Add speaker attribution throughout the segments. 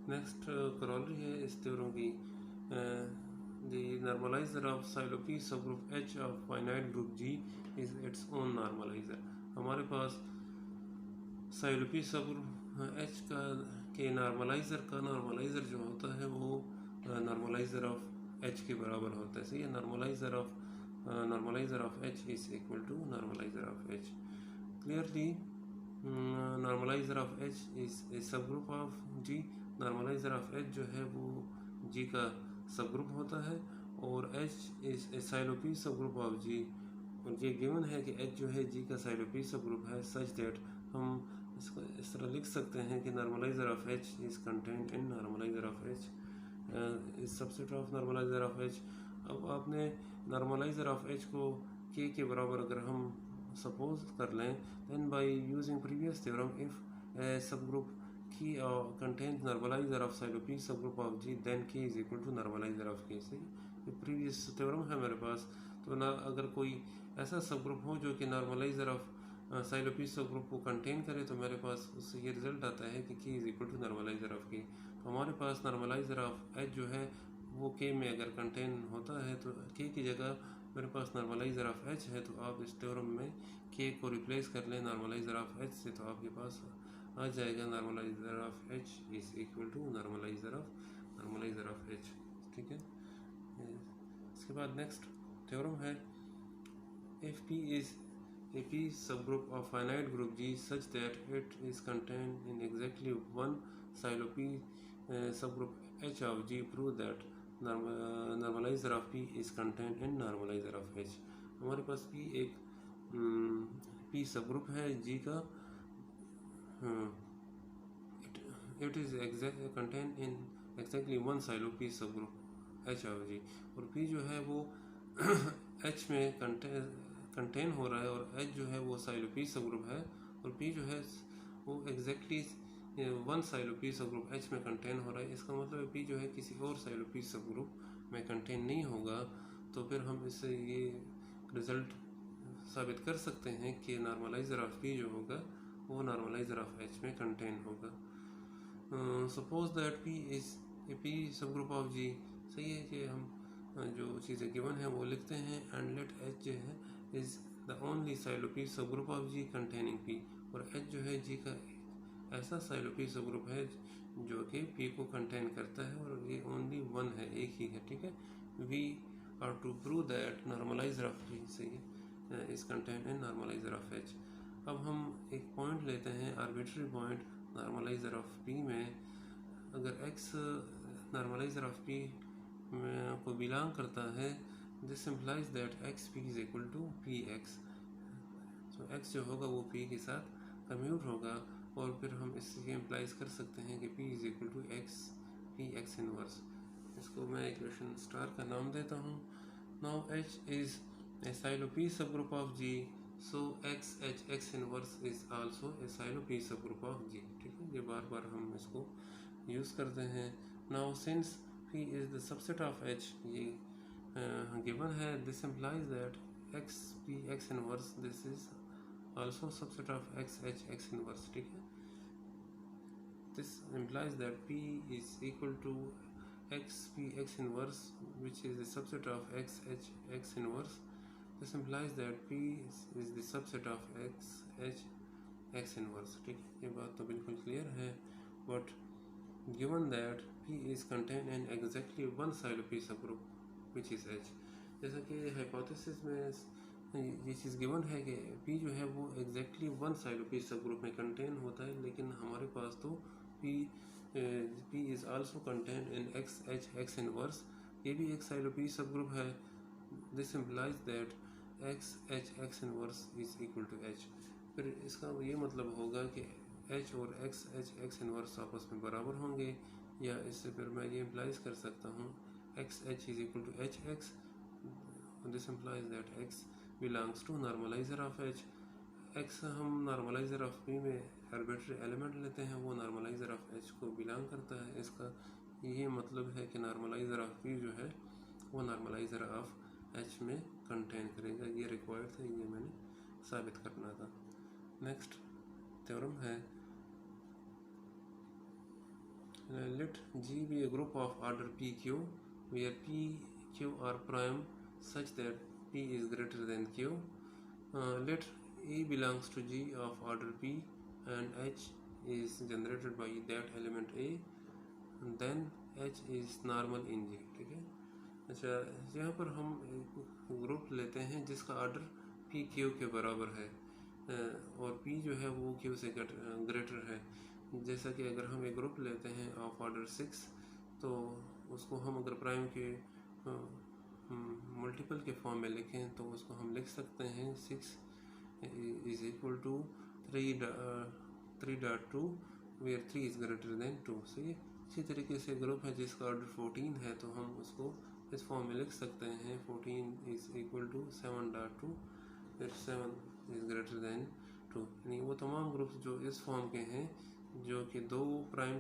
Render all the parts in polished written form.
Speaker 1: Next corollary है इस theorem की, the normaliser of Sylow P subgroup H of finite group G is its own normalizer. हमारे पास साइलोपी subgroup H का के नॉर्मलाइजर जो होता है वो नॉर्मलाइजर ऑफ एच के बराबर होता है। सही है, normalizer of H is equal to normalizer of H. Clearly normalizer of H is a subgroup of G. Normalizer of H जो है वो जी का सब ग्रुप होता है और H is a Sylow p subgroup of जी। और ये गिवन है कि एच जो है जी का साइलोपी सब ग्रुप है सच दैट हम इसको इस तरह लिख सकते हैं कि normaliser of H is content in normalizer of H is subset of normaliser of H. अब आपने नॉर्मलाइजर ऑफ एच को के बराबर अगर हम सपोज कर लें, then by using previous theorem, if a subgroup K contains normalizer of साइलोपी subgroup of G, then K is equal to normalizer of K। सही, ये previous theorem है मेरे पास। तो ना अगर कोई ऐसा सबग्रुप हो जो कि नॉर्मलाइजर ऑफ साइलोपी सबग्रुप को कंटेन करे तो मेरे पास उससे ये रिजल्ट आता है कि K is equal to normalizer of K। तो हमारे पास नॉर्मलाइजर ऑफ H जो है वो K में अगर कंटेन होता है तो K की जगह मेरे पास नॉर्मलाइजर ऑफ H है। तो आप इस थ्योरम में K को रिप्लेस कर लें नॉर्मलाइजर ऑफ H से, तो आपके पास आ जाएगा normalizer of H is equal to normalizer of H। ठीक है, इसके बाद नेक्स्ट थ्योरम है, if P is a P subgroup of finite group G such that it is contained in exactly one साइलोपी subgroup H of G, prove that normalizer of P is contained in normalizer of H। हमारे पास P एक P subgroup है G का, it is contained in exactly one Sylow p subgroup H of G। और P जो है वो H में कंटेन हो रहा है और H जो है वो साइलोपी सबग्रुप है और P जो है वो एग्जैक्टली वन साइलोपी सबग्रुप H में कंटेन हो रहा है। इसका मतलब है P जो है किसी और साइलोपी सबग्रुप में कंटेन नहीं होगा। तो फिर हम इससे ये रिजल्ट साबित कर सकते हैं कि नॉर्मलाइजर ऑफ P जो होगा वो नॉर्मलाइजर ऑफ H में कंटेन होगा। Suppose that P is a P subgroup of G। सही है कि हम जो चीज़ें गिवन है वो लिखते हैं, एंड लेट H जो है is the only Sylow p subgroup of G containing P। और H जो है G का ऐसा साइलोपी सबग्रुप है जो कि P को कंटेन करता है और ये ओनली वन है, एक ही है। ठीक है, we are to prove that normalizer of G सही is contain in normalizer of H। अब हम एक पॉइंट लेते हैं, arbitrary point normalizer of P में। अगर X नॉर्मलाइजर ऑफ P को बिलोंग करता है, this implies that x p is equal to p x. तो एक्स जो होगा वो पी के साथ कम्यूट होगा और फिर हम इससे इम्प्लाइज कर सकते हैं कि P is equal to X P X inverse. इसको मैं इक्वेशन स्टार का नाम देता हूँ। Now H is a Sylow p subgroup of G, so X H X inverse is also a Sylow p subgroup of जी। ठीक है, ये बार बार हम इसको यूज़ करते हैं। Now since P is the subset of H, ये given है, this implies that X P X inverse this is also subset of X H X inverse। ठीक है, this implies that P is equal to X P X inverse which is the subset of X H X inverse। this implies that P is the subset of X H X inverse। ठीक है, ये बात तो बिल्कुल clear है, but given that P is contained in exactly one Sylow p subgroup which is H। जैसा कि hypothesis में ये चीज़ गिवन है कि P जो है वो exactly one साइलोपी सबग्रुप में कंटेन होता है, लेकिन हमारे पास तो P is also contained in X H X inverse, ये भी एक साइलोपी सबग्रुप है। this implies that X H X inverse is equal to H। फिर इसका ये मतलब होगा कि H और X H X इनवर्स आपस में बराबर होंगे, या इससे फिर मैं ये इम्प्लाइज कर सकता हूँ X H is equal to H X। This implies that X belongs to normalizer of H। X हम नॉर्मलाइजर ऑफ P में आर्बिट्री एलिमेंट लेते हैं, वो नॉर्मलाइजर ऑफ H को बिलोंग करता है। इसका ये मतलब है कि नॉर्मलाइजर ऑफ P जो है वो नॉर्मलाइजर ऑफ H में कंटेन करेगा। ये रिक्वायर्ड था, ये मैंने साबित करना था। नेक्स्ट थ्योरम है, let G be a group of order PQ where PQ are prime such that P is greater than Q. Let A belongs to G of order P and H is generated by that element A, and then H is normal in G. ठीक है। अच्छा, यहाँ पर हम एक group लेते हैं जिसका ऑर्डर पी क्यू के बराबर है और पी जो है वो क्यू से ग्रेटर है। जैसा कि अगर हम एक ग्रुप लेते हैं ऑफ ऑर्डर 6, तो उसको हम अगर प्राइम के मल्टीपल के फॉर्म में लिखें तो उसको हम लिख सकते हैं 6 is equal to 3.2 where 3 is greater than 2। सही है। इसी तरीके से ग्रुप है जिसका ऑर्डर 14 है तो हम उसको इस फॉर्म में लिख सकते हैं 14 इज इक्वल टू 7.2 फिर 7 इज ग्रेटर देन 2। यानी वो तमाम ग्रुप्स जो इस फॉर्म के हैं जो कि दो प्राइम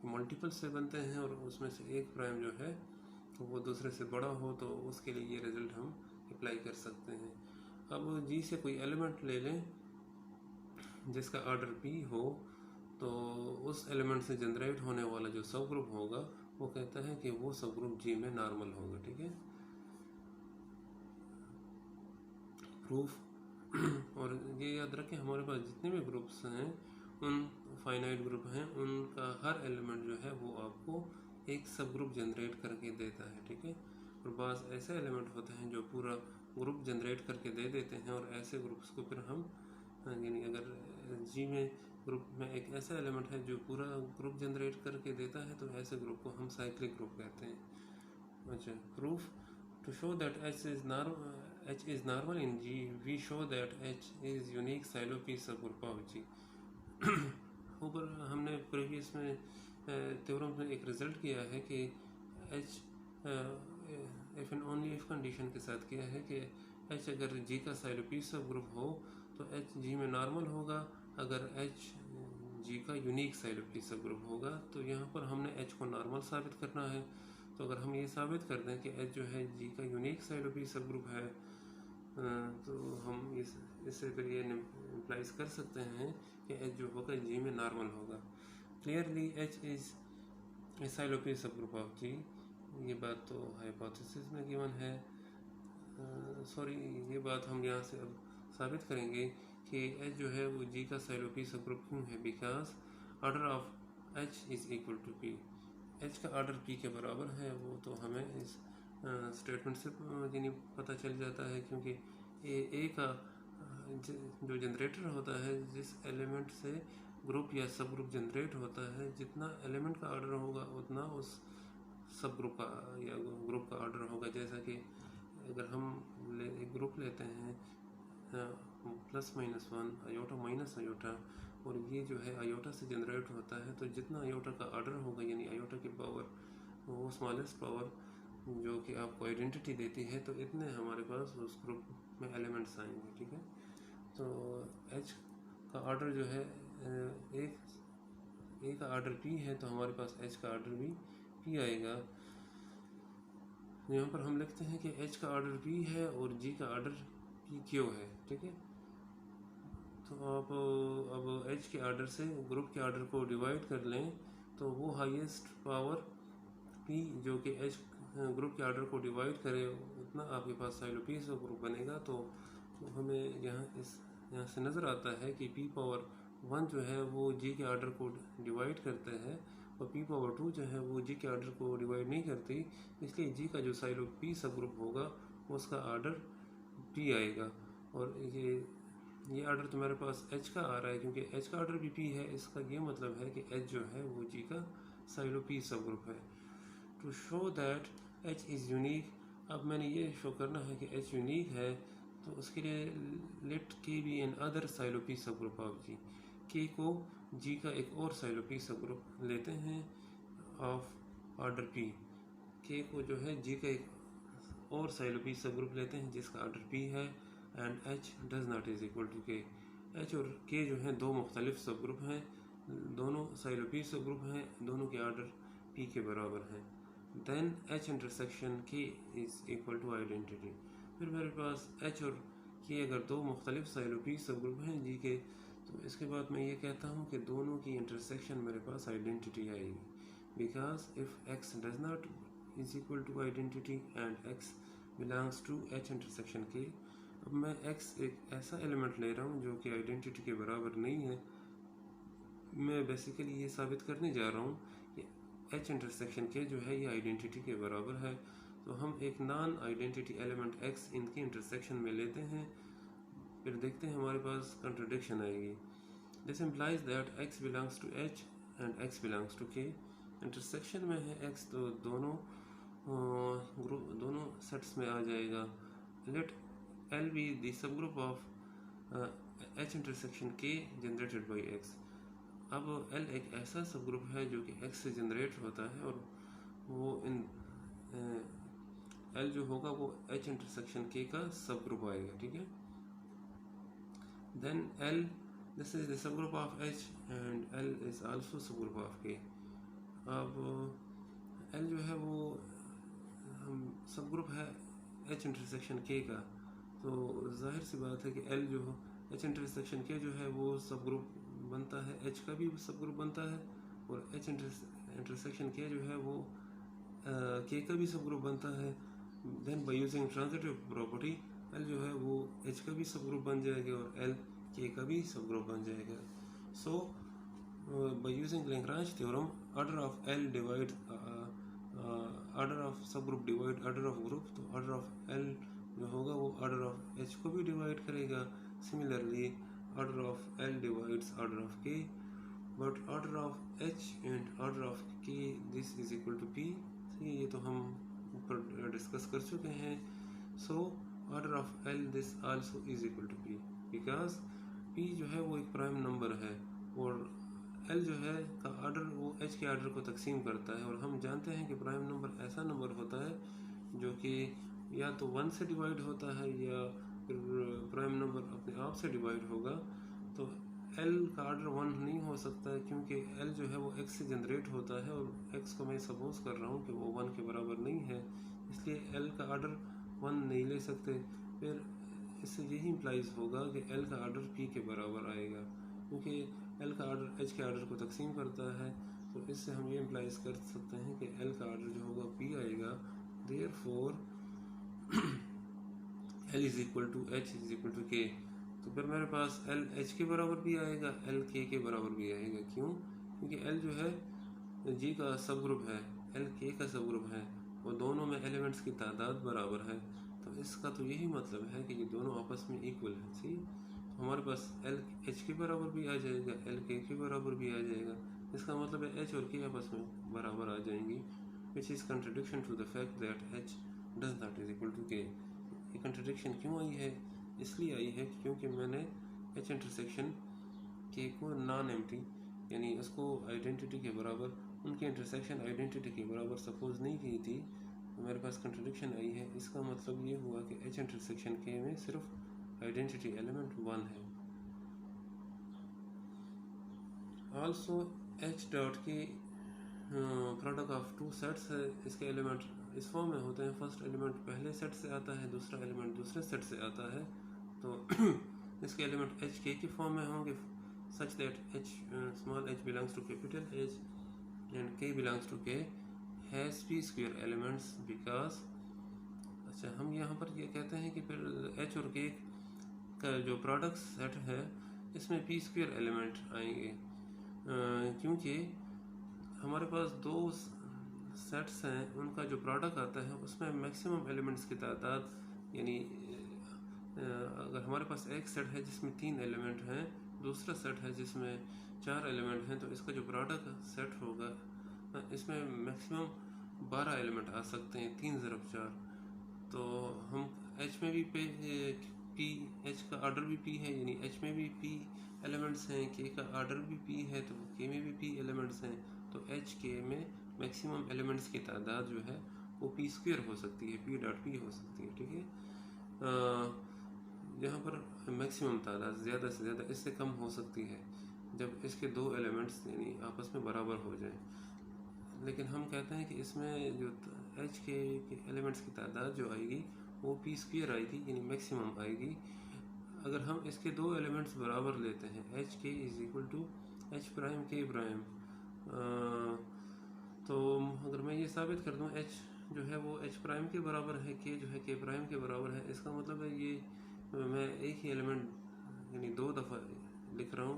Speaker 1: मल्टीपल से बनते हैं और उसमें से एक प्राइम जो है तो वो दूसरे से बड़ा हो तो उसके लिए ये रिजल्ट हम अप्लाई कर सकते हैं। अब जी से कोई एलिमेंट ले लें जिसका ऑर्डर पी हो तो उस एलिमेंट से जनरेट होने वाला जो सब ग्रुप होगा वो कहता है कि वो सब ग्रुप जी में नॉर्मल होगा। ठीक है। प्रूफ और ये याद रखें हमारे पास जितने भी ग्रुप्स हैं उन फाइनाइट ग्रुप हैं उनका हर एलिमेंट जो है वो आपको एक सब ग्रुप जनरेट करके देता है। ठीक है। और बाज़ ऐसे एलिमेंट होते हैं जो पूरा ग्रुप जनरेट करके दे देते हैं और ऐसे ग्रुप्स को फिर हम यानी अगर जी में ग्रुप में एक ऐसा एलिमेंट है जो पूरा ग्रुप जनरेट करके देता है तो ऐसे ग्रुप को हम साइक्लिक ग्रुप कहते हैं। अच्छा, proof to show that H is normal in G, we show that H is unique Sylopi subgroup of G। ऊपर हमने प्रीवियस में थ्योरम में एक रिजल्ट किया है कि H if and only if condition के साथ किया है कि H अगर G का साइलोपी सब ग्रुप हो तो H G में नॉर्मल होगा, अगर H G का यूनिक साइलोपी सब ग्रुप होगा। तो यहाँ पर हमने H को नॉर्मल साबित करना है। तो अगर हम ये साबित कर दें कि H जो है G का यूनिक साइलोपी सब ग्रुप है तो हम इससे फिर ये इम्प्लाइज कर सकते हैं कि H जो होगा G में नॉर्मल होगा। Clearly H is a Sylow p subgroup of G। ये बात तो हाइपोथेसिस में गिवन है। सॉरी, ये बात हम यहाँ से अब साबित करेंगे कि H जो है वो G का साइलोपी सब ग्रुप क्यों है। Because order of H is equal to P। H का ऑर्डर P के बराबर है वो तो हमें इस स्टेटमेंट से यानी पता चल जाता है, क्योंकि ए का जो जनरेटर होता है जिस एलिमेंट से ग्रुप या सब ग्रुप जनरेट होता है, जितना एलिमेंट का ऑर्डर होगा उतना उस सब ग्रुप का या ग्रुप का ऑर्डर होगा। जैसा कि अगर हम एक ग्रुप लेते हैं +-1 आयोटा माइनस आयोटा और ये जो है आयोटा से जनरेट होता है, तो जितना आयोटा का ऑर्डर होगा यानी आयोटा की पावर वो स्मॉलेस्ट पावर जो कि आपको आइडेंटिटी देती है, तो इतने हमारे पास उस ग्रुप में एलिमेंट्स आएंगे। ठीक है। तो H का ऑर्डर जो है ए का ऑर्डर P है तो हमारे पास H का ऑर्डर भी P आएगा। यहाँ पर हम लिखते हैं कि H का ऑर्डर P है और G का ऑर्डर PQ है। ठीक है। तो आप अब H के ऑर्डर से ग्रुप के ऑर्डर को डिवाइड कर लें तो वो हाईएस्ट पावर P जो कि H ग्रुप के ऑर्डर को डिवाइड करे उतना आपके पास साइलोपी सब ग्रुप बनेगा। तो हमें यहाँ से नज़र आता है कि P पावर 1 जो है वो G के ऑर्डर को डिवाइड करते हैं और P पावर 2 जो है वो G के ऑर्डर को डिवाइड नहीं करती, इसलिए G का जो साइलोपी सब ग्रुप होगा उसका ऑर्डर P आएगा। और ये ऑर्डर तो मेरे पास H का आ रहा है क्योंकि H का ऑर्डर भी P है। इसका ये मतलब है कि H जो है वो G का साइलोपी सब ग्रुप है। To show that H is unique, अब मैंने ये शो करना है कि H यूनिक है तो उसके लिए let K be another Sylow p subgroup of G। K को G का एक और साइलोपी सब ग्रुप लेते हैं ऑफ ऑर्डर P। K को जो है G का एक और साइलोपी सब ग्रुप लेते हैं जिसका ऑर्डर P है and H does not is equal to K। H और K जो हैं दो मुख्तलिफ सब ग्रुप हैं, दोनों साइलोपी सब ग्रुप हैं, दोनों के ऑर्डर P के बराबर हैं। Then H intersection K is equal to identity. फिर मेरे पास H और K अगर दो मुख्तलिफ साइलोपी सब ग्रुप हैं G के, तो इसके बाद मैं ये कहता हूँ कि दोनों की इंटरसेक्शन मेरे पास आइडेंटिटी आएगी। because if x does not is equal to identity and x belongs to h intersection k। अब मैं x एक ऐसा एलिमेंट ले रहा हूँ जो कि आइडेंटिटी के बराबर नहीं है। मैं बेसिकली ये साबित करने जा रहा हूँ कि h इंटरसेक्शन के जो है ये आइडेंटिटी के बराबर है। तो हम एक नॉन आइडेंटिटी एलिमेंट x इनके इंटरसेक्शन में लेते हैं, फिर देखते हैं हमारे पास कंट्रडिक्शन आएगी। This implies that x belongs to h and x belongs to k। Intersection में है x तो दोनों सेट्स में आ जाएगा। Let L be the subgroup of h intersection k generated by x। अब L एक ऐसा सब ग्रुप है जो कि x से जनरेट होता है और वो इन L जो होगा वो h इंटरसेक्शन k का सब ग्रुप आएगा, ठीक है। Then L this is the subgroup of h and L is also subgroup of k। अब L जो है वो हम सब ग्रुप है h इंटरसेक्शन k का, तो जाहिर सी बात है कि L जो h इंटरसेक्शन k जो है वो सब ग्रुप बनता है, h का भी सब ग्रुप बनता है, और h इंटरसेक्शन k जो है वो k का भी सब ग्रुप बनता है। Then by using transitive property L जो है वो h का भी सब ग्रुप बन जाएगा और L k का भी सब ग्रुप बन जाएगा। So by using Lagrange theorem order of L divide order of subgroup divide order of group, तो ऑर्डर ऑफ L जो होगा वो ऑर्डर ऑफ h को भी डिवाइड करेगा। Similarly order of L divides order of k, but order of h and order of k this is equal to p। ये तो हम ऊपर डिस्कस कर चुके हैं। So order of L this also is equal to p because p जो है वो एक प्राइम नंबर है और L जो है का ऑर्डर वो h के ऑर्डर को तकसीम करता है, और हम जानते हैं कि प्राइम नंबर ऐसा नंबर होता है जो कि या तो 1 से डिवाइड होता है या फिर प्राइम नंबर अपने आप से डिवाइड होगा। तो L का ऑर्डर 1 नहीं हो सकता है क्योंकि L जो है वो x से जनरेट होता है और x को मैं सपोज कर रहा हूँ कि वो 1 के बराबर नहीं है, इसलिए L का ऑर्डर 1 नहीं ले सकते। फिर इससे यही इम्प्लाइज होगा कि L का ऑर्डर p के बराबर आएगा क्योंकि L का ऑर्डर h के ऑर्डर को तकसीम करता है। तो इससे हम ये इम्प्लाइज कर सकते हैं कि L का ऑर्डर जो होगा p आएगा। Therefore L is equal to h is equal to k। तो फिर मेरे पास L h के बराबर भी आएगा, L k के बराबर भी आएगा। क्यों? क्योंकि L जो है G का सब ग्रुप है, L k का सब ग्रुप है और दोनों में एलिमेंट्स की तादाद बराबर है। तो इसका तो यही मतलब है कि ये दोनों आपस में इक्वल है। सी तो हमारे पास L h के बराबर भी आ जाएगा, L k के बराबर भी आ जाएगा। इसका मतलब है h और k आपस में बराबर आ जाएंगी, which is contradiction to the fact that h does not is equal to k। ये कंट्रडिक्शन क्यों आई है? इसलिए आई है क्योंकि मैंने h इंटरसेक्शन k को नॉन एम्प्टी यानी उसको आइडेंटिटी के बराबर उनके इंटरसेक्शन आइडेंटिटी के बराबर सपोज नहीं की थी, तो मेरे पास कंट्रडिक्शन आई है। इसका मतलब ये हुआ कि h इंटरसेक्शन k में सिर्फ आइडेंटिटी एलिमेंट 1 है। आल्सो h डॉट की प्रोडक्ट ऑफ टू सेट्स है, इसके एलिमेंट इस फॉर्म में होते हैं। फर्स्ट एलिमेंट पहले सेट से आता है, दूसरा एलिमेंट दूसरे सेट से आता है। तो इसके एलिमेंट h k के फॉर्म में होंगे such that h small h belongs to capital H and k belongs to k has p square elements because. अच्छा, हम यहाँ पर ये कहते हैं कि फिर h और k का जो प्रोडक्ट सेट है इसमें p स्क्वायर एलिमेंट आएंगे क्योंकि हमारे पास दो सेट्स हैं, उनका जो प्रोडक्ट आता है उसमें मैक्सिमम एलिमेंट्स की तादाद यानी अगर हमारे पास एक सेट है जिसमें 3 एलिमेंट हैं, दूसरा सेट है जिसमें 4 एलिमेंट हैं, तो इसका जो प्रोडक्ट सेट होगा इसमें मैक्सिमम 12 एलिमेंट आ सकते हैं, 3 ज़रब 4। तो हम h में भी p h का ऑर्डर भी p है यानी h में भी p एलिमेंट्स हैं, k का ऑर्डर भी p है तो k में भी p एलिमेंट्स हैं। तो h k में मैक्सिमम एलिमेंट्स की तादाद जो है वो p स्क्वायर हो सकती है, p डॉट p हो सकती है, ठीक है। यहाँ पर मैक्सिमम तादाद ज़्यादा से ज़्यादा इससे कम हो सकती है जब इसके दो एलिमेंट्स यानी आपस में बराबर हो जाए। लेकिन हम कहते हैं कि इसमें जो h के एलिमेंट्स की तादाद जो आएगी वो p स्क्वायर आएगी यानी मैक्सिमम आएगी। अगर हम इसके दो एलिमेंट्स बराबर लेते हैं h k is equal to h prime k prime, तो साबित कर दूं एच जो है वो एच प्राइम के बराबर है, के जो है के प्राइम के बराबर है, इसका मतलब है ये मैं एक ही एलिमेंट यानी 2 दफ़ा लिख रहा हूँ।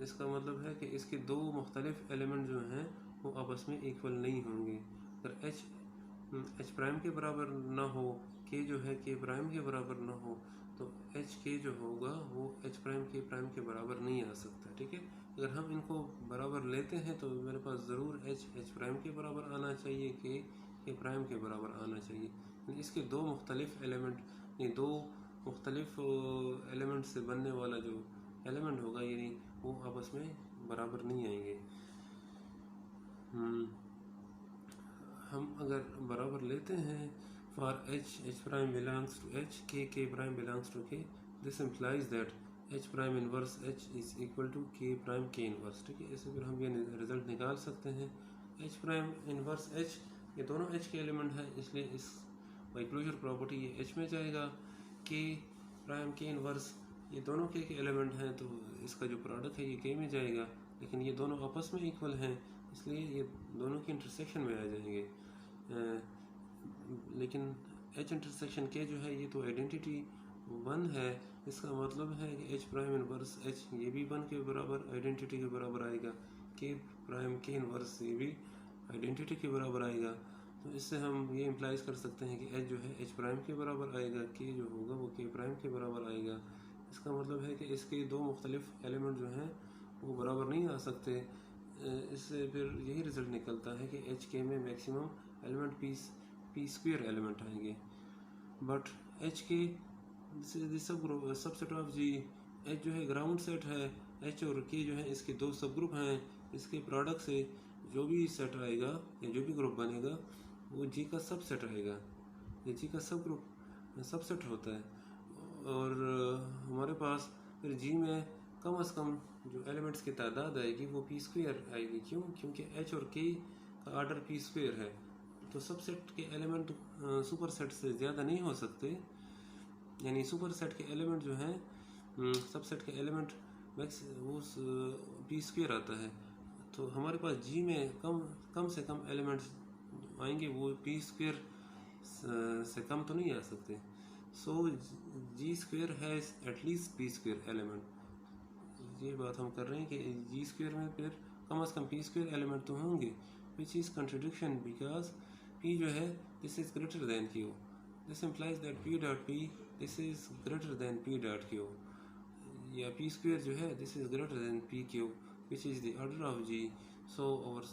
Speaker 1: इसका मतलब है कि इसके 2 मुख्तलिफ एलिमेंट जो हैं वो आपस में इक्वल नहीं होंगे। अगर एच प्राइम के बराबर ना हो, के जो है के प्राइम के बराबर ना हो, तो एच के जो होगा वो एच प्राइम के बराबर नहीं आ सकता। ठीक है, अगर हम इनको बराबर लेते हैं तो मेरे पास ज़रूर एच प्राइम के बराबर आना चाहिए, के प्राइम के बराबर आना चाहिए। इसके 2 मुख्तलिफ एलिमेंट, ये 2 मुख्तलिफ एलिमेंट से बनने वाला जो एलिमेंट होगा यानी वो आपस में बराबर नहीं आएंगे। हम अगर बराबर लेते हैं for H prime belongs to H, K prime belongs to K, this implies that H prime inverse H is equal to K prime K inverse. ठीक है, इससे फिर हम ये रिजल्ट निकाल सकते हैं। एच प्राइम इनवर्स एच, ये दोनों एच के एलिमेंट हैं, इसलिए इस बाई क्लोजर प्रॉपर्टी ये एच में जाएगा। के प्राइम के इनवर्स, ये दोनों के एलिमेंट हैं तो इसका जो प्रोडक्ट है ये के में जाएगा, लेकिन ये दोनों आपस में इक्वल हैं इसलिए ये दोनों की इंटरसेक्शन में आ जाएंगे। लेकिन एच इंटरसेक्शन के जो है ये तो आइडेंटिटी 1 है, इसका मतलब है कि एच प्राइम इनवर्स एच ये भी 1 के बराबर आइडेंटिटी के बराबर आएगा, के प्राइम के इनवर्स ये भी आइडेंटिटी के बराबर आएगा। तो इससे हम ये इम्प्लाइज कर सकते हैं कि एच जो है एच प्राइम के बराबर आएगा, के जो होगा वो के प्राइम के बराबर आएगा। इसका मतलब है कि इसके 2 मुख्तलिफ एलिमेंट जो हैं वो बराबर नहीं आ सकते। इससे फिर यही रिजल्ट निकलता है कि एच के में maximum element P square element आएंगे। बट एच के सबसेट ऑफ जी, एच जो है ग्राउंड सेट है, एच और के जो है इसके 2 सब ग्रुप हैं, इसके प्रोडक्ट से जो भी सेट आएगा या जो भी ग्रुप बनेगा वो जी का सबसेट आएगा, ये जी का सब ग्रुप सबसेट होता है। और हमारे पास फिर जी में कम से कम जो एलिमेंट्स की तादाद आएगी वो पी स्क्वायर आएगी। क्यों? क्योंकि एच और के का आर्डर पी स्क्वायर है, तो सबसेट के एलिमेंट सुपर सेट से ज़्यादा नहीं हो सकते, यानी सुपर सेट के एलिमेंट जो हैं सबसेट के एलिमेंट मैक्स वो पी स्क्वायर आता है। तो हमारे पास जी में कम से कम एलिमेंट्स आएंगे वो पी स्क्वायर से कम तो नहीं आ सकते। So G square has at least P square element, ये बात हम कर रहे हैं कि जी स्क्वायर में फिर कम से कम पी स्क्वायर एलिमेंट तो होंगे, which is contradiction because P जो है this is greater than Q, this implies that P dot P this is greater than P dot Q, या पी स्क्वायर जो है this is greater than P Q which is the order of G. So our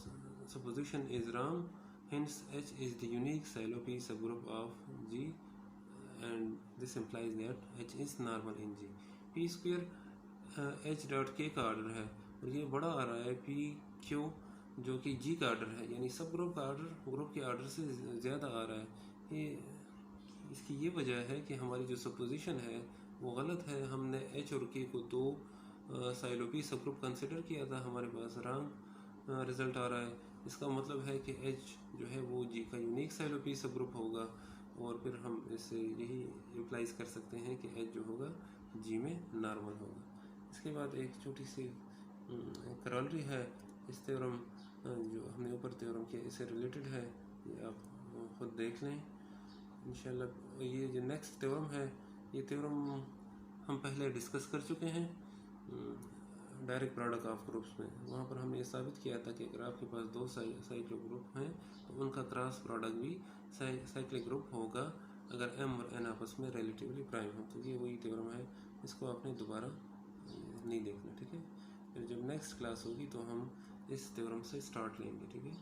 Speaker 1: supposition is wrong, hence H is the unique Silo-P subgroup of G and this implies that H is normal in G। P square H dot के का order है और ये बड़ा आ रहा है P Q जो कि G का ऑर्डर है, यानी सब ग्रुप का ऑर्डर ग्रुप के ऑर्डर से ज़्यादा आ रहा है। ये इसकी ये वजह है कि हमारी जो सपोजिशन है वो गलत है, हमने H और K को 2 साइलो-P सब ग्रुप कंसिडर किया था, हमारे पास रॉन्ग रिजल्ट आ रहा है। इसका मतलब है कि H जो है वो G का यूनिक साइलो-P सब ग्रुप होगा और फिर हम इससे यही इम्प्लाइज कर सकते हैं कि H जो होगा G में नॉर्मल होगा। इसके बाद एक छोटी सी करोलरी है, इस थ्योरम जो हमने ऊपर थ्योरम किया इससे रिलेटेड है, ये आप खुद देख लें इंशाल्लाह। ये जो नेक्स्ट थ्योरम है ये थ्योरम हम पहले डिस्कस कर चुके हैं डायरेक्ट प्रोडक्ट ऑफ ग्रुप्स में। वहाँ पर हमने साबित किया था कि अगर आपके पास 2 साइक्लिक ग्रुप हैं तो उनका क्रॉस प्रोडक्ट भी साइक्लिक ग्रुप होगा अगर m और n आपस में रिलेटिवली प्राइम हो। तो ये वही थ्योरम है, इसको आपने दोबारा नहीं देखना, ठीक है। फिर जब नेक्स्ट क्लास होगी तो हम इस थ्योरम से स्टार्ट लेंगे, ठीक है।